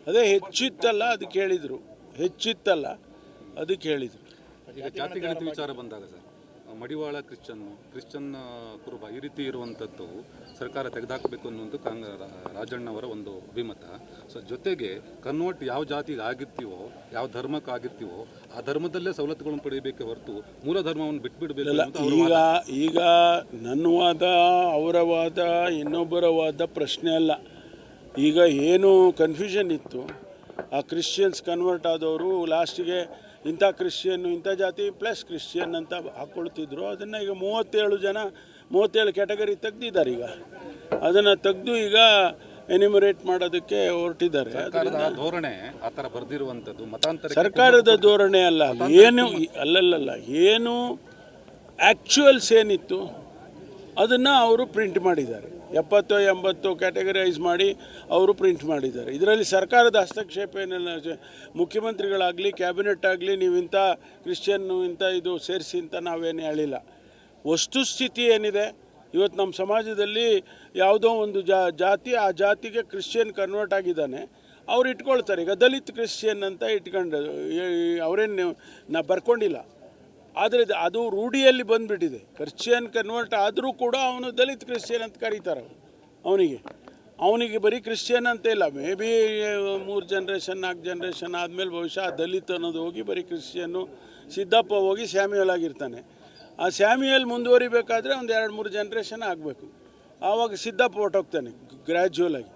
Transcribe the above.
ಅದೇ ಹೆಚ್ಚಿತ್ತಲ್ಲ ಅದಕ್ಕೆ ಹೇಳಿದರು, ಹೆಚ್ಚಿತ್ತಲ್ಲ ಅದಕ್ಕೆ ಹೇಳಿದರು. ಈಗ ಜಾತಿ ಗಣಿತ ವಿಚಾರ ಬಂದಾಗ ಸರ್, ಮಡಿವಾಳ ಕ್ರಿಶ್ಚಿಯನ್ ಕುರುಬ ಈ ರೀತಿ ಇರುವಂಥದ್ದು ಸರ್ಕಾರ ತೆಗೆದುಹಾಕಬೇಕು ಅನ್ನೋದು ರಾಜಣ್ಣವರ ಒಂದು ಅಭಿಮತ. ಸೊ ಜೊತೆಗೆ ಕನ್ವರ್ಟ್ ಯಾವ ಜಾತಿಗೆ ಆಗಿರ್ತೀವೋ, ಯಾವ ಧರ್ಮಕ್ಕೆ ಆಗಿರ್ತೀವೋ ಆ ಧರ್ಮದಲ್ಲೇ ಸವಲತ್ತುಗಳನ್ನು ಪಡೆಯಬೇಕೆ ಹೊರತು ಮೂಲ ಧರ್ಮವನ್ನು ಬಿಟ್ಬಿಡಬೇಕು. ಈಗ ನನ್ನ ವಾದ, ಅವರ ವಾದ, ಇನ್ನೊಬ್ಬರ ವಾದ ಪ್ರಶ್ನೆ ಅಲ್ಲ. ಈಗ ಏನು ಕನ್ಫ್ಯೂಷನ್ ಇತ್ತು, ಆ ಕ್ರಿಶ್ಚಿಯನ್ಸ್ ಕನ್ವರ್ಟ್ ಆದವರು ಲಾಸ್ಟಿಗೆ ಇಂಥ ಕ್ರಿಶ್ಚಿಯನ್ನು, ಇಂಥ ಜಾತಿ ಪ್ಲಸ್ ಕ್ರಿಶ್ಚಿಯನ್ ಅಂತ ಹಾಕ್ಕೊಳ್ತಿದ್ರು. ಅದನ್ನು ಈಗ 37 ಕ್ಯಾಟಗರಿ ತೆಗ್ದಿದ್ದಾರೆ. ಈಗ ಅದನ್ನು ತೆಗೆದು ಈಗ ಎನಿಮರೇಟ್ ಮಾಡೋದಕ್ಕೆ ಹೊರಟಿದ್ದಾರೆ. ಧೋರಣೆ ಆ ಥರ ಬರೆದಿರುವಂಥದ್ದು ಮತಾಂತರ ಸರ್ಕಾರದ ಧೋರಣೆ ಅಲ್ಲ. ಏನು ಏನು ಆ್ಯಕ್ಚುಯಲ್ಸ್ ಏನಿತ್ತು ಅದನ್ನು ಅವರು ಪ್ರಿಂಟ್ ಮಾಡಿದ್ದಾರೆ. 70-80 ಕ್ಯಾಟಗರೈಸ್ ಮಾಡಿ ಅವರು ಪ್ರಿಂಟ್ ಮಾಡಿದ್ದಾರೆ. ಇದರಲ್ಲಿ ಸರ್ಕಾರದ ಹಸ್ತಕ್ಷೇಪ ಏನಿಲ್ಲ. ಮುಖ್ಯಮಂತ್ರಿಗಳಾಗಲಿ, ಕ್ಯಾಬಿನೆಟ್ ಆಗಲಿ, ನೀವು ಇಂಥ ಕ್ರಿಶ್ಚಿಯನ್ನು ಇಂಥ ಇದು ಸೇರಿಸಿ ಅಂತ ನಾವೇನು ಹೇಳಿಲ್ಲ. ವಸ್ತುಸ್ಥಿತಿ ಏನಿದೆ ಇವತ್ತು ನಮ್ಮ ಸಮಾಜದಲ್ಲಿ, ಯಾವುದೋ ಒಂದು ಜಾತಿ, ಆ ಜಾತಿಗೆ ಕ್ರಿಶ್ಚಿಯನ್ ಕನ್ವರ್ಟ್ ಆಗಿದ್ದಾನೆ, ಅವ್ರು ಇಟ್ಕೊಳ್ತಾರೆ. ಈಗ ದಲಿತ್ ಕ್ರಿಶ್ಚಿಯನ್ ಅಂತ ಇಟ್ಕೊಂಡು ಅವರೇನು ಬರ್ಕೊಂಡಿಲ್ಲ, ಆದರೆ ಅದು ರೂಢಿಯಲ್ಲಿ ಬಂದುಬಿಟ್ಟಿದೆ. ಕ್ರಿಶ್ಚಿಯನ್ ಕನ್ವರ್ಟ್ ಆದರೂ ಕೂಡ ಅವನು ದಲಿತ್ ಕ್ರಿಶ್ಚಿಯನ್ ಅಂತ ಕರೀತಾರೆ. ಅವನಿಗೆ ಬರೀ ಕ್ರಿಶ್ಚಿಯನ್ ಅಂತ ಇಲ್ಲ, ಮೇ ಬಿ 3 ಜನರೇಷನ್ 4 ಜನರೇಷನ್ ಆದಮೇಲೆ ಬಹುಶಃ ದಲಿತ್ ಅನ್ನೋದು ಹೋಗಿ ಬರೀ ಕ್ರಿಶ್ಚಿಯನ್ನು, ಸಿದ್ದಪ್ಪ ಹೋಗಿ ಸ್ಯಾಮ್ಯುಯಲ್ ಆಗಿರ್ತಾನೆ. ಆ ಸ್ಯಾಮ್ಯುಯಲ್ ಮುಂದುವರಿಬೇಕಾದ್ರೆ ಒಂದು 2-3 ಜನರೇಷನ್ ಆಗಬೇಕು. ಆವಾಗ ಸಿದ್ದಪ್ಪ ಹೊರಟೋಗ್ತಾನೆ ಗ್ರ್ಯಾಜುವಲ್ ಆಗಿ.